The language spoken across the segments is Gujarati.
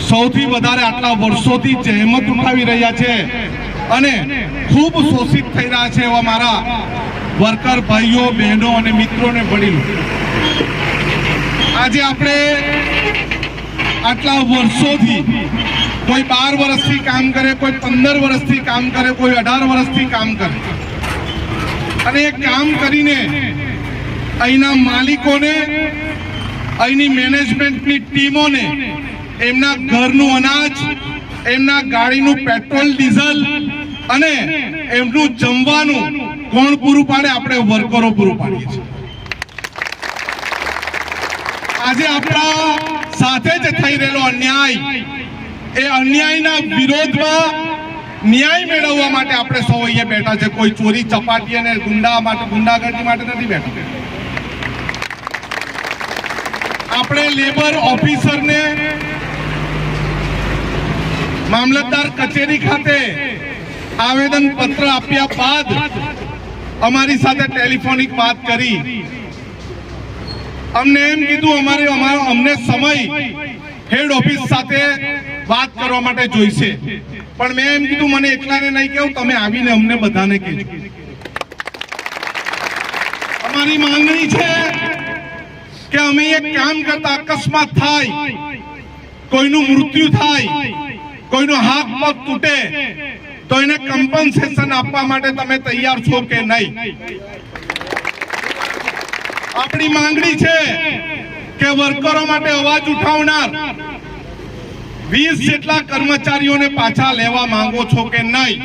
સૌથી વધારે આટલા વર્ષોથી જહેમત ઉઠાવી રહ્યા છે અને ખૂબ શોષિત થઈ રહ્યા છે એવા મારા વર્કર ભાઈઓ બહેનો અને મિત્રોને વડીલો, આજે આપણે આટલા વર્ષોથી કોઈ 12 વર્ષથી કામ કરે, કોઈ 15 વર્ષથી કામ કરે, કોઈ 18 વર્ષથી કામ કરે અને એ કામ કરીને અહીંના માલિકોને, અહીંની મેનેજમેન્ટની ટીમોને એમના ઘરનું અનાજ, એમના ગાડીનું પેટ્રોલ ડીઝલ અને એમનું જમવાનું કોણ પૂરું પાડે? આપણે વર્કરો પૂરું પાડીએ છીએ। આજે આપણા સાથે જ થઈ રહેલો અન્યાય, એ અન્યાયના વિરોધમાં ન્યાય મેળવવા માટે આપણે સૌ અહીંયા બેઠા છે। કોઈ ચોરી ચપાટી અને ગુંડાગર્દી માટે નથી બેઠા। આપણે લેબર ઓફિસરને મામલતદાર કચેરી ખાતે આવેદન પત્ર આપ્યા બાદ અમારી સાથે ટેલિફોનિક વાત કરી। અમને એમ કીધું અમને સમય હેડ ઓફિસ સાથે વાત કરવા માટે જોઈશે, પણ મેં એમ કીધું મને એકલાને નહીં કહું, તમે આવીને અમને બધાને કહેજો। અમારી માંગણી છે કે અમે એક કામ કરતા અકસ્માત થાય, કોઈનું મૃત્યુ થાય, કોઈનો હાથ પગ તૂટે તો એને કમ્પન્સેશન આપવા માટે તમે તૈયાર છો કે નહીં? આપણી માંગણી છે કે વર્કરો માટે અવાજ ઉઠાવનાર 20 જેટલા કર્મચારીઓને પાછા લેવા માંગો છો કે નહીં?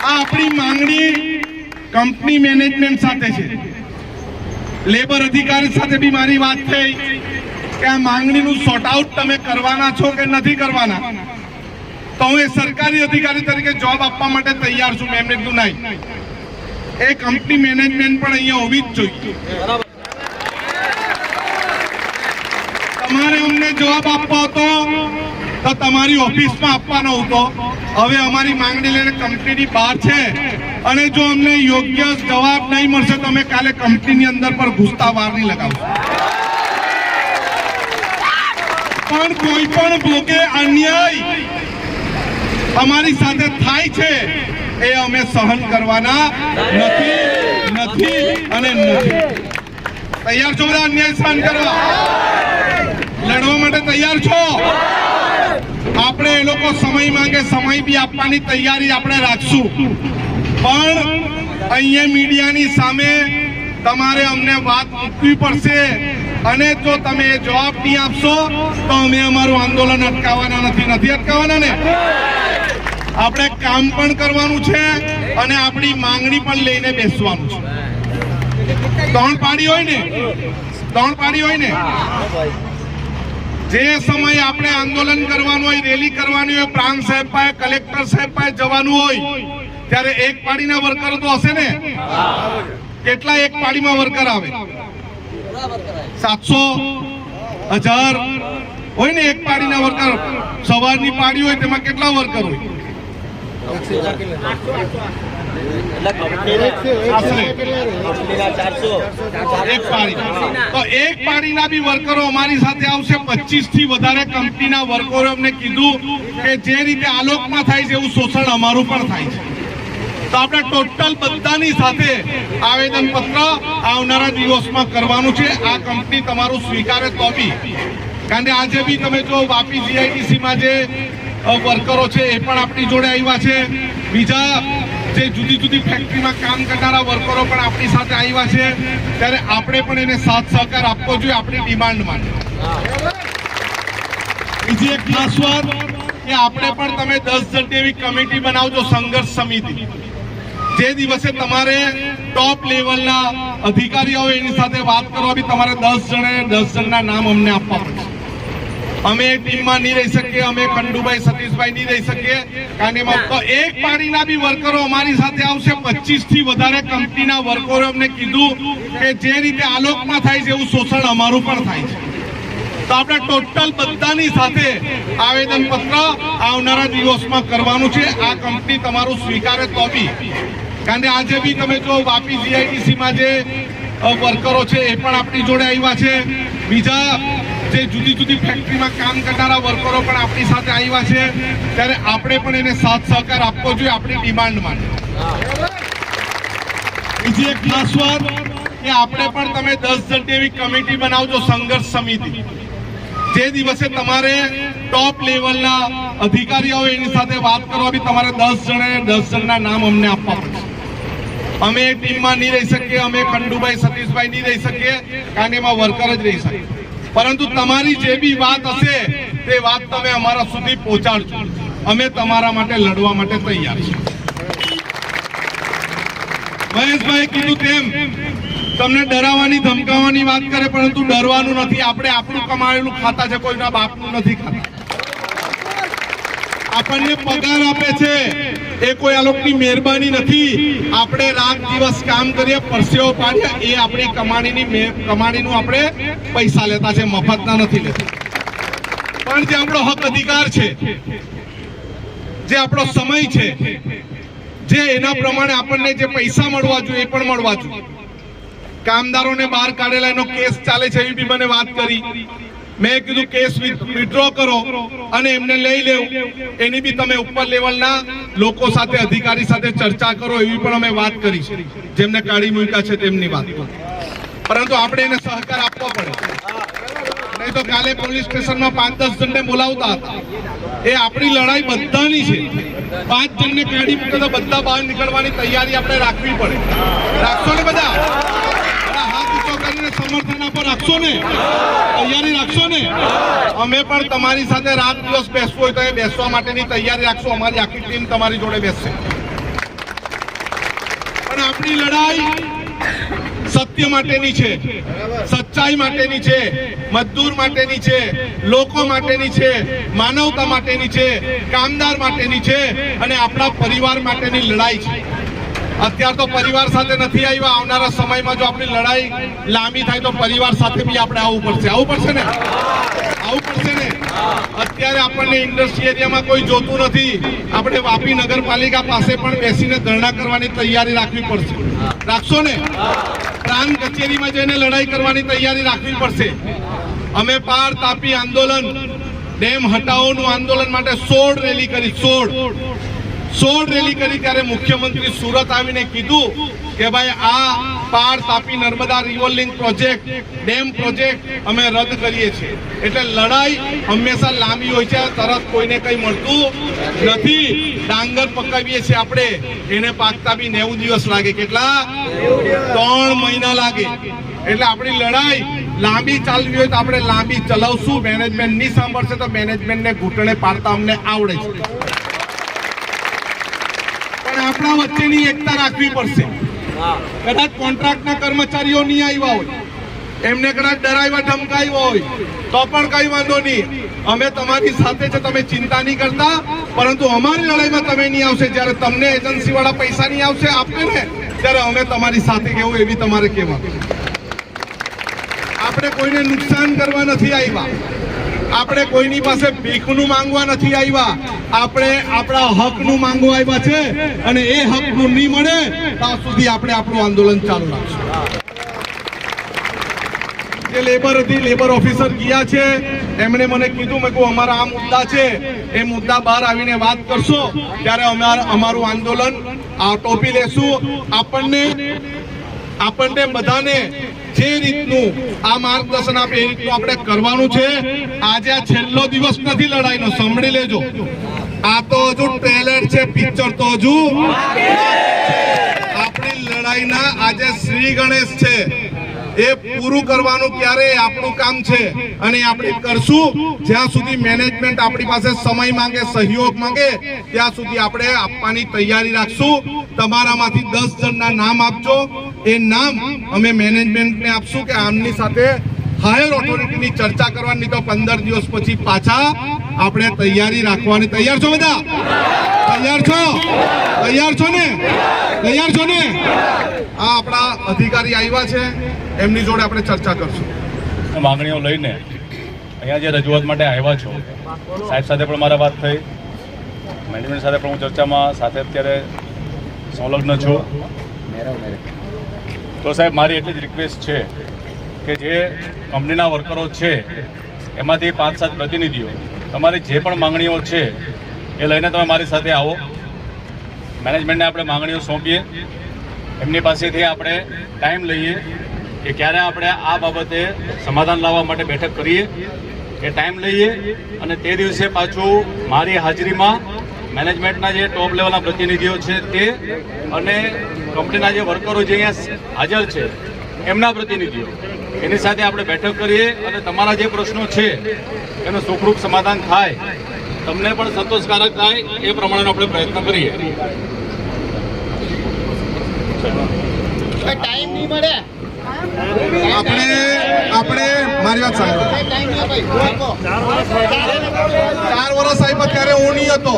આ આપણી માંગણી કંપની મેનેજમેન્ટ સાથે છે। લેબર અધિકારી સાથે બી મારી વાત થઈ કે આ માંગણીનું સોર્ટ આઉટ તમે કરવાના છો કે નથી કરવાના? તો હું એ સરકારી અધિકારી તરીકે જવાબ આપવા માટે તૈયાર છું। મેં એમને કીધું નહીં, એ કંપની મેનેજમેન્ટ પણ અહીંયા હોવી જ જોઈએ। તમારે અમને જવાબ આપવો હતો તો તમારી ઓફિસમાં આપવાનો હતો। હવે અમારી માંગણી લઈને કંપનીની બહાર છે અને જો અમને યોગ્ય જવાબ નહીં મળશે તો અમે કાલે કંપનીની અંદર પર ઘૂસતા વાર નહીં લગાવશું। પણ કોઈ પણ ભોગે અન્યાય અમારી સાથે થાય છે એ અમે સહન કરવાના નથી। તૈયાર છો બધા અન્યાય સહન કરવા? લડવા માટે તૈયાર છો? આપણે એ લોકો સમય માંગે, સમય બી આપવાની તૈયારી આપણે રાખશું, પણ અહીંયા મીડિયાની સામે તમારે અમને વાત મૂકવી પડશે અને જો તમે જવાબ નહીં આપશો તો અમે અમારું આંદોલન અટકાવવાના નથી અટકાવવાના ને? આપણે કામ પણ કરવાનું છે અને આપણી માંગણી પણ લઈને બેસવાનું છે। ત્રણ પાડી હોય ને જે સમય આપણે આંદોલન કરવાનું હોય, રેલી કરવાની હોય, પ્રાંત સાહેબ પાસે, કલેક્ટર સાહેબ પાસે જવાનું હોય, ત્યારે એક પાડીના વર્કર તો હશે ને? કેટલા એક પાડીમાં વર્કર આવે? 700 1000 હોય ને એક પાડીના વર્કર। સવારની પાડી હોય તેમાં કેટલા વર્કર હોય? એક પાડીના બી વર્કરો અમારી સાથે આવશે। 25 થી વધારે કંપનીના વર્કરો અમને કીધું કે જે રીતે આલોકમાં થાય છે એવું શોષણ અમારું પણ થાય છે। તો આપણે ટોટલ બધાની સાથે આવેદન પત્ર આવનારા દિવસમાં કરવાનું છે। આ કંપની તમારું સ્વીકારે તો બી, કારણ કે આજે બી તમે જો વાપી જીઆઈડીસીમાં જે વર્કરો છે એ પણ આપણી જોડે આવ્યા છે, બીજા જે જુદી જુદી ફેક્ટરીમાં કામ કરનારા વર્કરો પણ આપણી સાથે આવ્યા છે। ત્યારે આપણે પણ એને સાથ સહકાર આપવો જોઈએ આપણી ડિમાન્ડ માટે। બીજી એક ખાસ વાત કે આપણે પણ તમે 10 જણની એવી કમિટી બનાવજો, સંઘર્ષ સમિતિ। જે દિવસે તમારે ટોપ લેવલના અધિકારીઓ એની સાથે વાત કરવા બી તમારે 10 જણના નામ અમને આપવા પડશે। અમે ટીમમાં નહીં રહી શકીએ, અમે ખંડુભાઈ સતીશભાઈ નહીં રહી શકીએ, કારણ કે તો એક પાડીના બી વર્કરો અમારી સાથે આવશે। 25 થી વધારે કંપનીના વર્કરો અમને કીધું કે જે રીતે આલોકમાં થાય છે એવું શોષણ અમારું પણ થાય છે। તો આપણે ટોટલ બધાની સાથે આવેદન પત્ર આવનારા દિવસમાં કરવાનું છે। આ કંપની તમારું સ્વીકારે તો બી, કારણ કે આજે બી તમે જો વાપી જીઆઈડીસીમાં જે વર્કરો છે એ પણ આપણી જોડે આવ્યા છે, બીજા જે જુદી જુદી ફેક્ટરીમાં કામ કરનારા વર્કરો પણ આપણી સાથે આવ્યા છે, ત્યારે આપણે પણ એને સાથ સહકાર આપવો જોઈએ આપણી ડિમાન્ડ માટે. બીજી એક ખાસ વાત કે આપણે પણ તમે 10 જણની એવી કમિટી બનાવજો, સંઘર્ષ સમિતિ. જે દિવસે તમારે ટોપ લેવલના અધિકારીઓ એની સાથે વાત કરવા બી તમારે 10 જણના નામ અમને આપવા પડશે. અમે ટીમમાં નહીં રહી શકીએ, અમે ખંડુભાઈ સતીશભાઈ નહીં રહી શકીએ, કારણ કે એમાં વર્કર જ રહી શકે. પરંતુ તમારી જે બી વાત હશે તે વાત તમે અમારા સુધી પહોંચાડજો. અમે તમારા માટે લડવા માટે તૈયાર છીએ. મહેશભાઈ કીધું તેમ તમને ડરાવવાની ધમકાવવાની વાત કરે, પરંતુ ડરવાનું નથી. આપણે આપણું કમાયેલું ખાતા છે, કોઈના બાપનું નથી ખાતા. આપણને પગાર આપે છે એ કોઈ આ લોકોની મહેરબાની નથી. આપણે રાત દિવસ કામ કરીએ, પરસેવો પાડીએ, એ આપણી કમાણીનું આપણે પૈસા લેતા છે, મફતના નથી લેતા. પણ જે આપણો હક અધિકાર છે, જે આપણો સમય છે, જે એના પ્રમાણે આપણને જે પૈસા મળવા જોઈએ એ પણ મળવા જોઈએ. કામદારોને બહાર કાઢેલા એનો કેસ ચાલે છે એવી બી મને વાત કરી. મેં કીધું કેસ વિથડ્રો કરો અને એમને લઈ લેવું. એની બી તમે ઉપર લેવલના લોકો સાથે, અધિકારી સાથે ચર્ચા કરો, એવી પણ અમે વાત કરી છે. જેમને કાઢી મૂક્યા છે તેમની વાત. પરંતુ આપણે એને સહકાર આપવો પડે, નહીં તો કાલે પોલીસ સ્ટેશનમાં 5-10 જણને બોલાવતા હતા. એ આપણી લડાઈ બધાની છે. 5 જણને કાઢી મૂકે તો બધા બહાર નીકળવાની તૈયારી આપણે રાખવી પડે. રાખશો ને બધા? હાથ ઊંચો કરીને સમર્થન આપો. રાખશો ને? તૈયારી રાખશો ને? અમે પણ તમારી સાથે રાત દિવસ બેસવું હોય તો એ બેસવા માટેની તૈયારી રાખશું. અમારી આખી ટીમ તમારી જોડે બેસશે. પણ આપણી લડાઈ સત્ય માટેની છે, સચ્ચાઈ માટેની છે, મજદૂર માટેની છે, લોકો માટેની છે, માનવતા માટેની છે, કામદાર માટેની છે અને આપણા પરિવાર માટેની લડાઈ છે. અત્યાર તો પરિવાર સાથે નથી આવ્યા. આવનારા સમયમાં જો આપણી લડાઈ લાંબી થાય તો પરિવાર સાથે બી આપણે આવવું પડશે. આવવું પડશે ને? આવવું પડશે ને? અત્યારે આપણને ઇન્ડસ્ટ્રી એરિયામાં કોઈ જોતું નથી. આપણે વાપી નગરપાલિકા પાસે પણ બેસીને ધરણા કરવાની તૈયારી રાખવી પડશે. રાખશો ને? પ્રાંત કચેરીમાં જઈને લડાઈ કરવાની તૈયારી રાખવી પડશે. અમે પાર તાપી આંદોલન, ડેમ હટાવોનું આંદોલન માટે 16 રેલી કરી. 16 રેલી કરી. ત્યારે મુખ્યમંત્રી સુરત આવીને કીધું કે ભાઈ આ પાર Tapi Narmada river link project, dam project અમે રદ કરીએ છીએ. એટલે લડાઈ હંમેશા લાંબી હોય છે. તરત કોઈને કંઈ મળતું નથી. ડાંગર પકાવીએ છીએ આપણે, એને પાકતા બી 90 દિવસ લાગે. કેટલા? 3 મહિના લાગે. એટલે આપણી લડાઈ લાંબી ચાલવી હોય તો આપણે લાંબી ચલાવશું. મેનેજમેન્ટ નહીં સાંભળશે તો મેનેજમેન્ટને ઘૂંટણે પાડતા અમને આવડે છે. પણ આપણા વચ્ચેની એકતા રાખવી પડશે. કદાચ કોન્ટ્રાક્ટના કર્મચારીઓ નહીં આવ્યા હોય, એમને કદાચ ડરાવ્યા ધમકાવ્યા હોય તો પણ કઈ વાંધો નહીં. અમે તમારી સાથે છે, તમે ચિંતા નહીં કરતા. પરંતુ અમારી લડાઈમાં તમે નહીં આવશે. જ્યારે તમને એજન્સી વાળા પૈસા નહીં આવશે આપે ને, ત્યારે અમે તમારી સાથે કેવું એવી તમારે કહેવાનું. આપણે કોઈને નુકસાન કરવા નથી આવ્યા. આપણે કોઈની પાસે ભીખનું માંગવા નથી આવ્યા. આપણે આપણા હકનું માંગવા આવ્યા છે અને એ હકનું નહીં મળે ત્યાં સુધી આપણે આપણું આંદોલન ચાલુ રાખશું. જે લેબર ઓફિસર ગયા છે એમણે મને કીધું, મેં કહું અમારા આ મુદ્દા છે, એ મુદ્દા બહાર આવીને વાત કરશો ત્યારે અમારું આંદોલન ટોપી લેશું. આપણને બધાને જે રીતનું આ માર્ગદર્શન આપે એ રીતનું આપણે કરવાનું છે. આજે આ છેલ્લો દિવસ નથી લડાઈનો, સાંભળી લેજો. આ તો હજુ ટ્રેલર છે, પિક્ચર તો હજુ. આપણી લડાઈના આજે શ્રી ગણેશ છે, એ પૂરું કરવાનું ક્યારે આપણું કામ છે અને આપણે કરશું. જ્યાં સુધી મેનેજમેન્ટ આપણી પાસે સમય માંગે, સહયોગ માંગે, ત્યાં સુધી આપણે આપવાની તૈયારી રાખશું. તમારામાંથી 10 જણના નામ આપજો. એ નામ અમે મેનેજમેન્ટને આપશું કે આમની સાથે હાયર ઓથોરિટીની ચર્ચા કરવાની. તો 15 દિવસ પછી પાછા આપણે તૈયારી રાખવાની. તૈયાર છો બધા? તૈયાર છો? તૈયાર છો ને? તૈયાર છો ને? આ આપણા અધિકારી આવ્યા છે, એમની જોડે આપણે ચર્ચા કરશું. માંગણીઓ લઈને અહીંયા જે રજૂઆત માટે આવ્યા છો, સાહેબ સાથે પણ મારા વાત થઈ, મેનેજમેન્ટ સાથે પણ હું ચર્ચામાં સાથે અત્યારે સંલગ્ન છું. તો સાહેબ મારી એટલી જ રિક્વેસ્ટ છે કે જે કંપનીના વર્કરો છે એમાંથી 5-7 પ્રતિનિધિઓ તમારી જે પણ માંગણીઓ છે એ લઈને તમે મારી સાથે આવો. મેનેજમેન્ટને આપણે માંગણીઓ સોંપીએ, એમની પાસેથી આપણે ટાઈમ લઈએ કે ક્યારે આપણે આ બાબતે સમાધાન લાવવા માટે બેઠક કરીએ, એ ટાઈમ લઈએ અને તે દિવસે પાછું મારી હાજરીમાં મેનેજમેન્ટના જે ટોપ લેવલના પ્રતિનિધિઓ છે તે અને કંપનીના જે વર્કરો જે અહીંયા હાજર છે એમના પ્રતિનિધિઓ એની સાથે આપણે બેઠક કરીએ અને તમારા જે પ્રશ્નો છે એનું સુખરૂપ સમાધાન થાય, તમને પણ સંતોષકારક થાય એ પ્રમાણેનો આપણે પ્રયત્ન કરીએ. ટાઈમ નહીં મળે. આપણે મારી વાત સાંભળો. 4 વર્ષ આપ્યા ત્યારે હું નહીં હતો.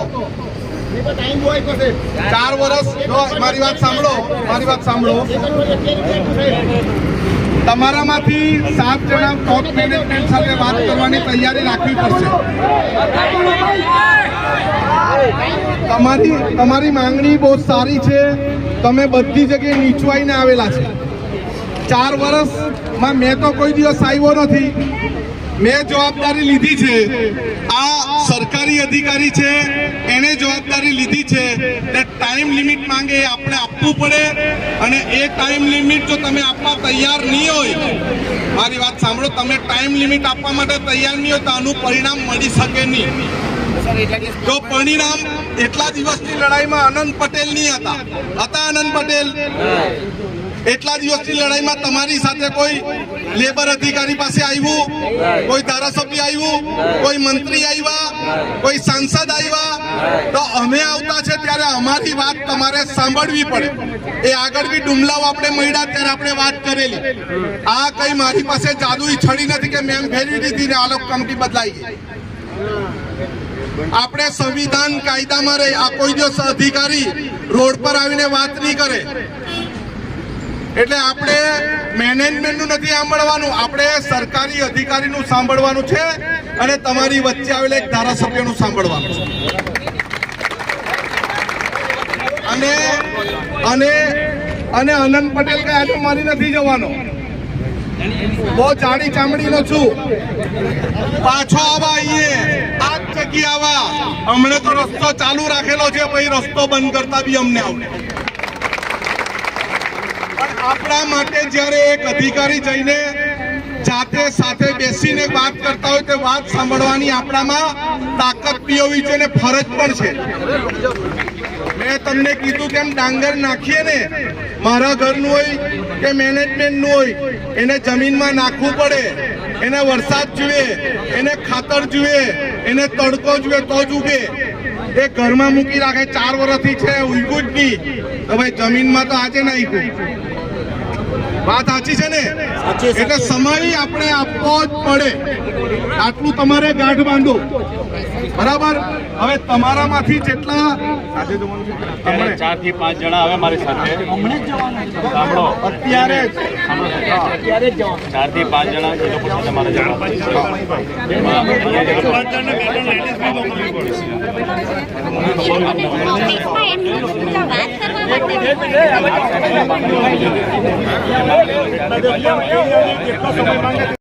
4 વર્ષ મારી વાત સાંભળો. તમારામાંથી 7 જણા ટોપ મેનેજમેન્ટ સાથે વાત કરવાની તૈયારી રાખવી પડશે. તમારી માંગણી બહુ સારી છે, તમે બધી જગ્યાએ નીચવાઈને આવેલા છે. 4 વર્ષમાં મેં તો કોઈ દિવસ આવ્યો નથી. મેં જવાબદારી લીધી છે, આ સરકારી અધિકારી છે એને જવાબદારી લીધી છે. ટાઈમ લિમિટ માંગે એ આપણે આપવું પડે અને એ ટાઈમ લિમિટ જો તમે આપવા તૈયાર નહીં હોય, મારી વાત સાંભળો, તમે ટાઈમ લિમિટ આપવા માટે તૈયાર નહીં હોય તો આનું પરિણામ મળી શકે નહીં. જો પરિણામ એટલા દિવસની લડાઈમાં આનંદ પટેલ નહીં હતા, આનંદ પટેલ એટલા દિવસની લડાઈમાં તમારી સાથે કોઈ લેબર અધિકારી પાસે આવ્યું, કોઈ ધારાસભ્ય આવ્યું, કોઈ મંત્રી આવ્યા, કોઈ સાંસદ આવ્યા, તો અમે આવતા છે ત્યારે અમારી વાત તમારે સાંભળવી પડે. એ આગળ બી ડુમલાઓ આપણે મળ્યા ત્યારે આપણે વાત કરેલી. આ કઈ મારી પાસે જાદુઈ છડી નથી કે મેં ફેરવી દીધી ને આ લોકો કંપની બદલાઈ ગઈ. આપણે સંવિધાન કાયદામાં રહી. આ કોઈ દિવસ અધિકારી રોડ પર આવીને વાત નહીં કરે. એટલે આપણે મેનેજમેન્ટનું નથી સાંભળવાનું, આપણે સરકારી અધિકારીનું સાંભળવાનું છે અને તમારી વચ્ચે આવેલા એક ધારાસભ્યનું સાંભળવાનું છે. અને આનંદ પટેલ કઈ આજે મારી નથી જવાનો. બહુ જાડી ચામડીનો છું. પાછો આવા આ જ જગ્યા આવા. હમણે તો રસ્તો ચાલુ રાખેલો છે, ભાઈ રસ્તો બંધ કરતા બી અમને આવડે. આપણા માટે જ્યારે એક અધિકારી જઈને જાતે સાથે બેસીને વાત કરતા હોય તો વાત સાંભળવાની આપણામાં તાકાત બી હોવી જોઈએ, ફરજ પણ છે. મેં તમને કીધું કે એમ ડાંગર નાખીએ ને, મારા ઘરનું હોય કે મેનેજમેન્ટનું હોય, એને જમીનમાં નાખવું પડે. એને વરસાદ જોઈએ, એને ખાતર જોઈએ, એને તડકો જોઈએ તો જ ઉગે. એ ઘરમાં મૂકી રાખે 4 વર્ષથી છે, ઉગ્યું જ નહીં તો ભાઈ જમીનમાં તો આજે નાખ્યું. વાત સાચી છે ને? એટલે સમય આપણે આપવો જ પડે. આટલું તમારે ગાંઠ બાંધો, બરાબર? હવે તમારામાંથી જેટલા 4 થી 5 જણા આવે મારી સાથે. સાંભળો, અત્યારે 4 થી 5 જણા એ લોકો સાથે મારે જવાનું છે.